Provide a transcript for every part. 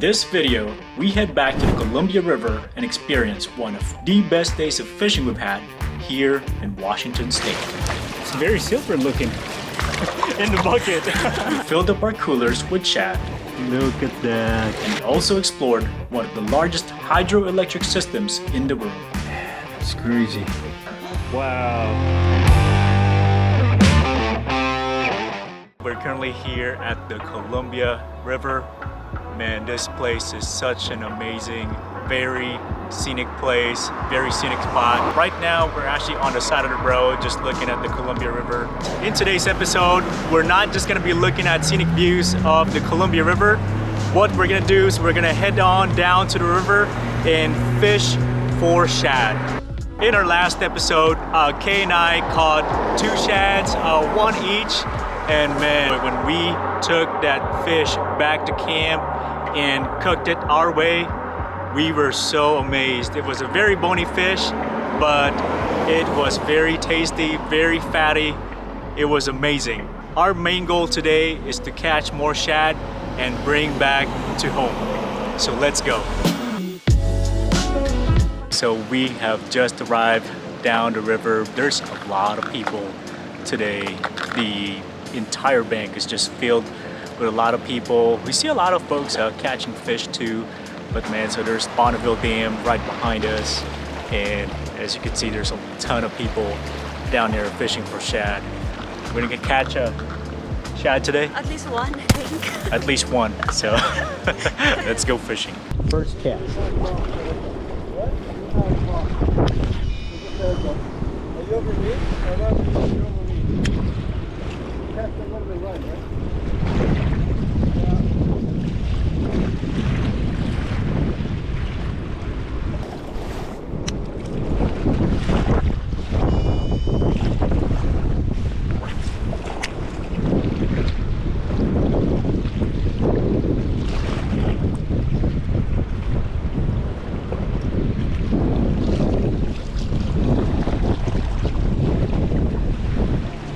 this video, we head back to the Columbia River and experience one of the best days of fishing we've had here in Washington State. It's very silver looking in the bucket. We filled up our coolers with shad. Look at that. And we also explored one of the largest hydroelectric systems in the world. It's crazy. Wow. We're currently here at the Columbia River. Man, this place is such an amazing, very scenic place, very scenic spot. Right now, we're actually on the side of the road just looking at the Columbia River. In today's episode, we're not just gonna be looking at scenic views of the Columbia River. What we're gonna do is we're gonna head on down to the river and fish for shad. In our last episode, Kay and I caught 2 shads, 1 each. And man, when we took that fish back to camp and cooked it our way, we were so amazed. It was a very bony fish, but it was very tasty, very fatty. It was amazing. Our main goal today is to catch more shad and bring back to home. So let's go. So we have just arrived down the river. There's a lot of people today. The entire bank is just filled with a lot of people. We see a lot of folks catching fish too, but man, so there's Bonneville Dam right behind us, and as you can see, there's a ton of people down there fishing for shad. We're gonna catch a shad today? At least one, I think. At least one, so let's go fishing. First cast. Are you over me? Or not me? You're over me. Cast a little bit right, right?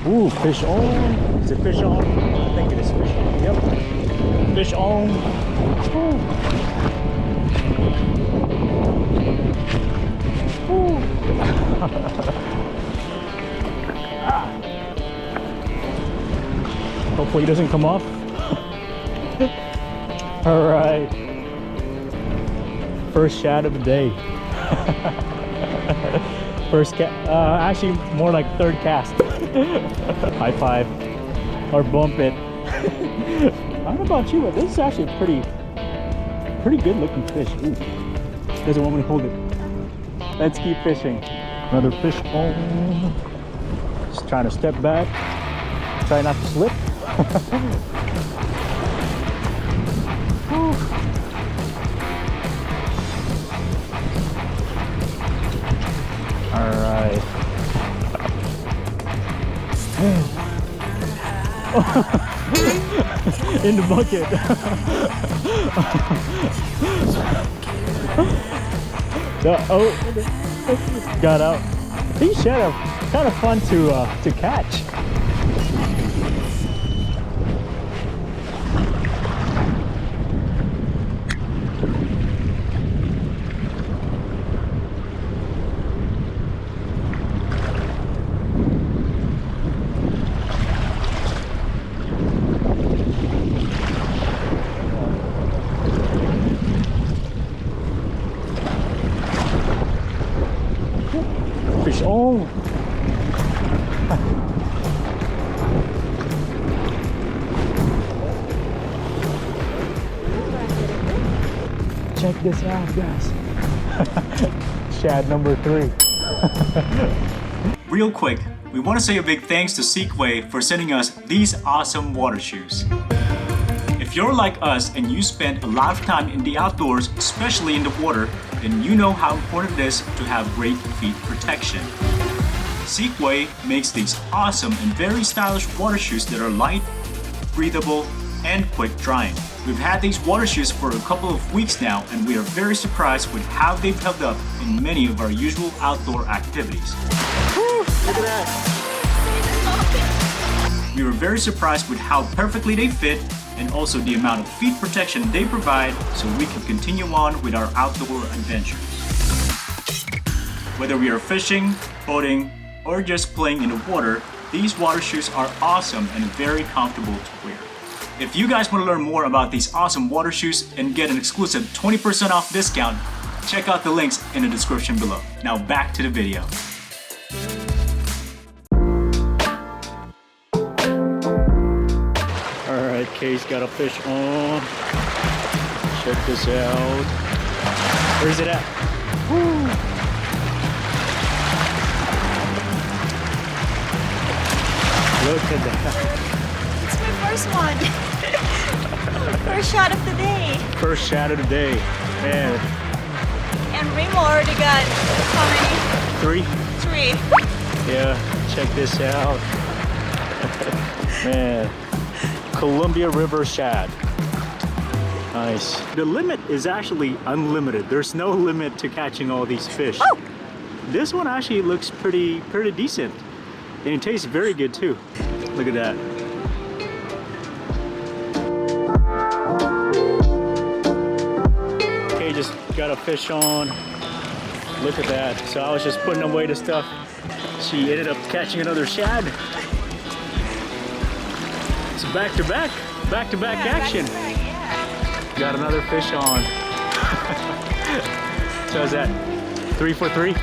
Ooh, fish on. Is it fish on? I think it is fish on. Yep. Fish on. Ooh. Ooh. Hopefully it doesn't come off. All right. First shad of the day. First cast, actually more like third cast. High five or bump it. I don't know about you, but this is actually a pretty good looking fish. Ooh. Doesn't want me to hold it. Let's keep fishing. Another fish on. Just trying to step back. Try not to slip. All right. In the bucket. Oh, got out. These shad are kind of fun to catch. Fish on. Check this out, guys. Shad number 3. Real quick, we want to say a big thanks to Seekway for sending us these awesome water shoes. If you're like us and you spend a lot of time in the outdoors, especially in the water, then you know how important it is to have great feet protection. Seekway makes these awesome and very stylish water shoes that are light, breathable, and quick drying. We've had these water shoes for a couple of weeks now, and we are very surprised with how they've held up in many of our usual outdoor activities. Woo, look at that. We were very surprised with how perfectly they fit and also the amount of feet protection they provide so we can continue on with our outdoor adventures. Whether we are fishing, boating, or just playing in the water, these water shoes are awesome and very comfortable to wear. If you guys want to learn more about these awesome water shoes and get an exclusive 20% off discount, check out the links in the description below. Now back to the video. Alright, Kay's got a fish on. Check this out. Where's it at? Woo. Look at that. It's my first one. First shot of the day. First shot of the day. Man. And Remo already got how many? 3? 3. Yeah, check this out. Man. Columbia River shad. Nice. The limit is actually unlimited. There's no limit to catching all these fish. Oh. This one actually looks pretty decent. And it tastes very good too. Look at that. Okay, just got a fish on. Look at that. So I was just putting away the stuff. She ended up catching another shad. It's back-to-back action. Back, yeah. Got another fish on. So is that 3 for 3?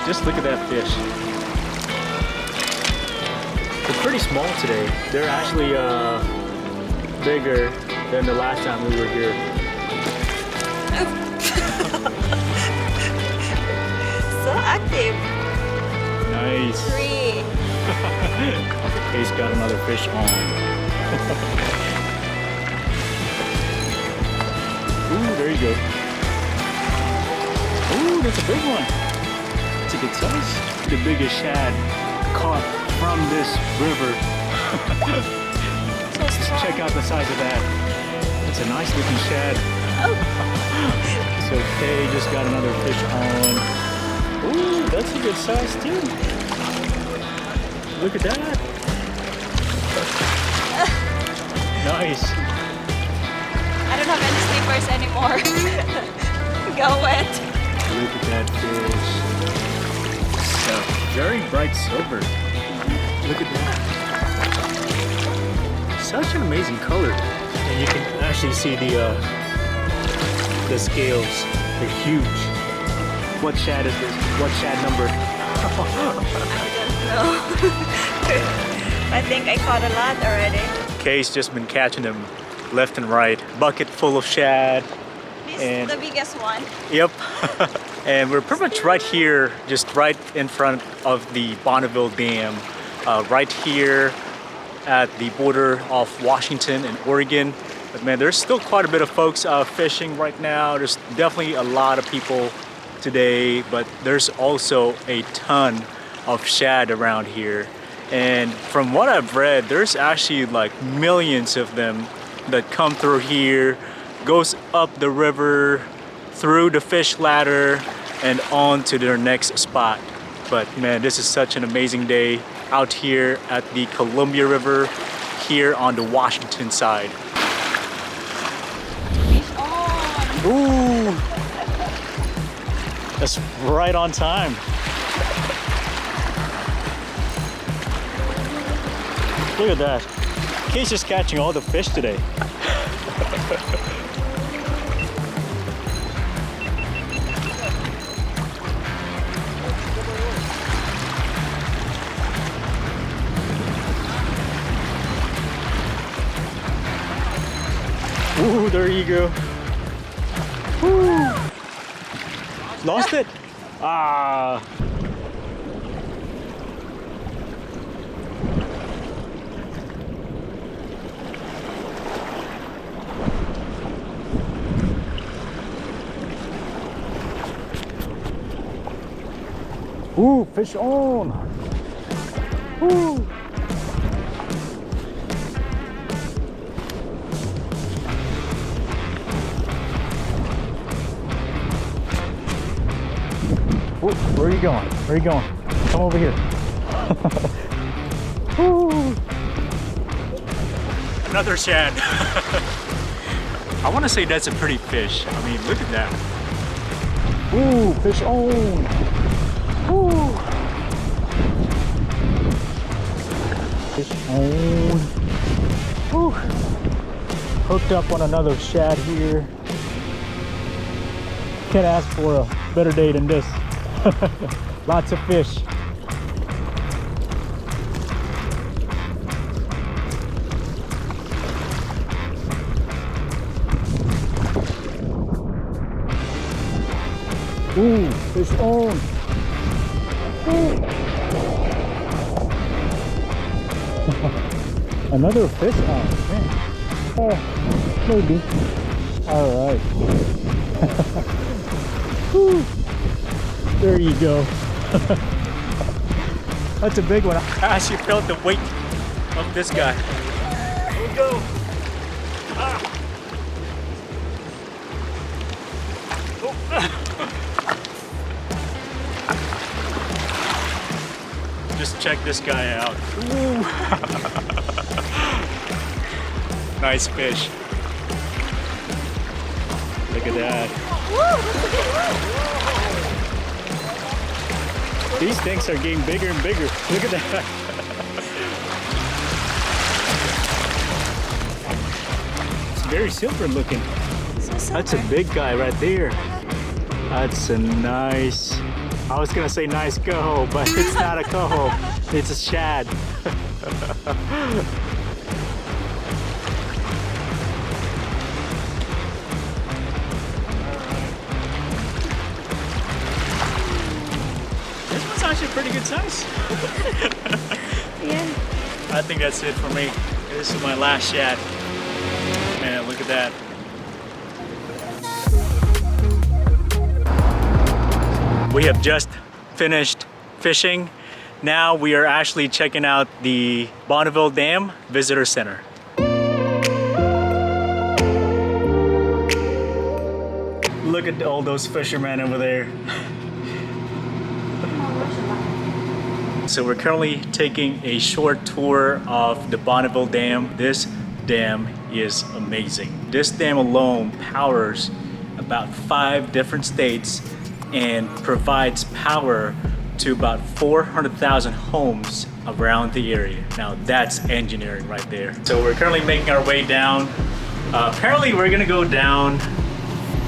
Just look at that fish. They're pretty small today. They're actually bigger than the last time we were here. So active. Nice. 3. Kay's got another fish on. Ooh, there you go. Ooh, that's a big one. It's a good size. The biggest shad caught from this river. So strong. Check out the size of that. It's a nice looking shad. Oh. So Kay just got another fish on. Ooh, that's a good size too. Look at that. Nice. I don't have any slippers anymore. Go wet. Look at that fish. So, very bright silver. Look at that. Such an amazing color. And you can actually see the scales. They're huge. What shad is this? What shad number? I don't know. I think I caught a lot already. Kay's just been catching them left and right. Bucket full of shad. This And- is the biggest one. Yep. And we're pretty much right here, just right in front of the Bonneville Dam, right here at the border of Washington and Oregon. But man, there's still quite a bit of folks fishing right now. There's definitely a lot of people today, but there's also a ton of shad around here. And from what I've read, there's actually like millions of them that come through here, goes up the river, through the fish ladder, and on to their next spot. But man, this is such an amazing day out here at the Columbia River here on the Washington side. Fish on. Ooh! That's right on time. Look at that. Kay's just catching all the fish today. Ooh, there you go. Woo. Lost it? Ah. Ooh, fish on. Ooh. Ooh, where are you going? Where are you going? Come over here. Ooh. Another shad. I want to say that's a pretty fish. I mean, look at that. Ooh, fish on. Ooh. Fish on. Ooh. Hooked up on another shad here. Can't ask for a better day than this. Lots of fish. Ooh, fish on. Ooh. Another fish on, man. Oh, maybe. All right. Whew. There you go. That's a big one. I actually felt the weight of this guy. Here we go. Ah. Oh. Just check this guy out. Ooh. Nice fish. Look at that. These things are getting bigger and bigger. Look at that. It's very silver looking. That's a big guy right there. That's a nice, I was gonna say nice coho, but it's not a coho. It's a shad. Actually pretty good size. Yeah. I think that's it for me. This is my last shad. Man, look at that. We have just finished fishing. Now we are actually checking out the Bonneville Dam Visitor Center. Look at all those fishermen over there. So we're currently taking a short tour of the Bonneville Dam. This dam is amazing. This dam alone powers about 5 different states and provides power to about 400,000 homes around the area. Now that's engineering right there. So we're currently making our way down. Apparently we're gonna go down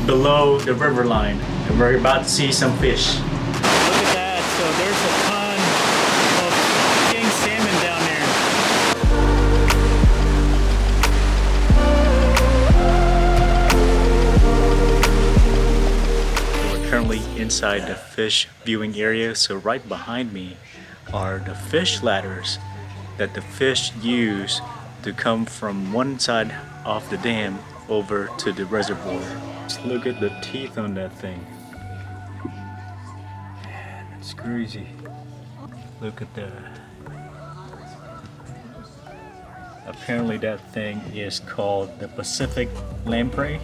below the river line and we're about to see some fish. Look at that. So there's a ton of king salmon down there. We're currently inside the fish viewing area. So right behind me are the fish ladders that the fish use to come from one side of the dam over to the reservoir. Just look at the teeth on that thing. Man, it's crazy. Look at that. Apparently that thing is called the Pacific lamprey.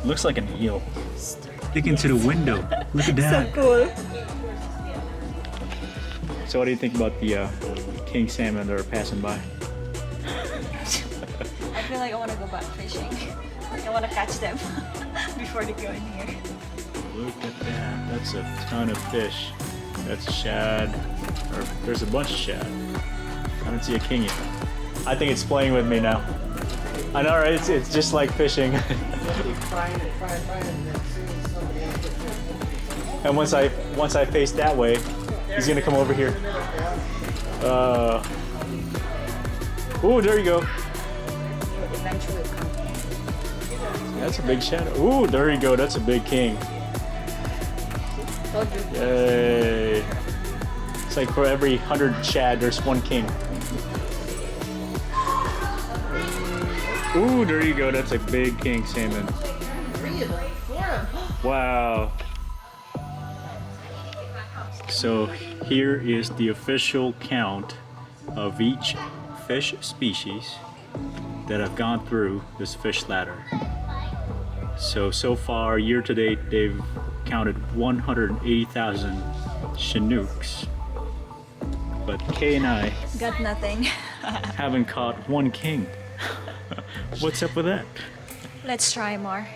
Looks like an eel. Look into the window. Look at that. So cool. So what do you think about the king salmon that are passing by? I feel like I want to go back fishing. I want to catch them before they go in here. Look at that. That's a ton of fish. That's a shad. Or there's a bunch of shad. I don't see a king yet. I think it's playing with me now. I know, right? It's just like fishing. And once I face that way, he's gonna come over here. Ooh, there you go. Eventually come. That's a big shadow. Ooh, there you go. That's a big king. Told you. Yay. It's like for every 100 shad, there's one king. Ooh, there you go. That's a big king salmon. Wow. So here is the official count of each fish species that have gone through this fish ladder. So far, year to date, they've counted 180,000 Chinooks. But Kay and I Got nothing. haven't caught one king. What's up with that? Let's try more.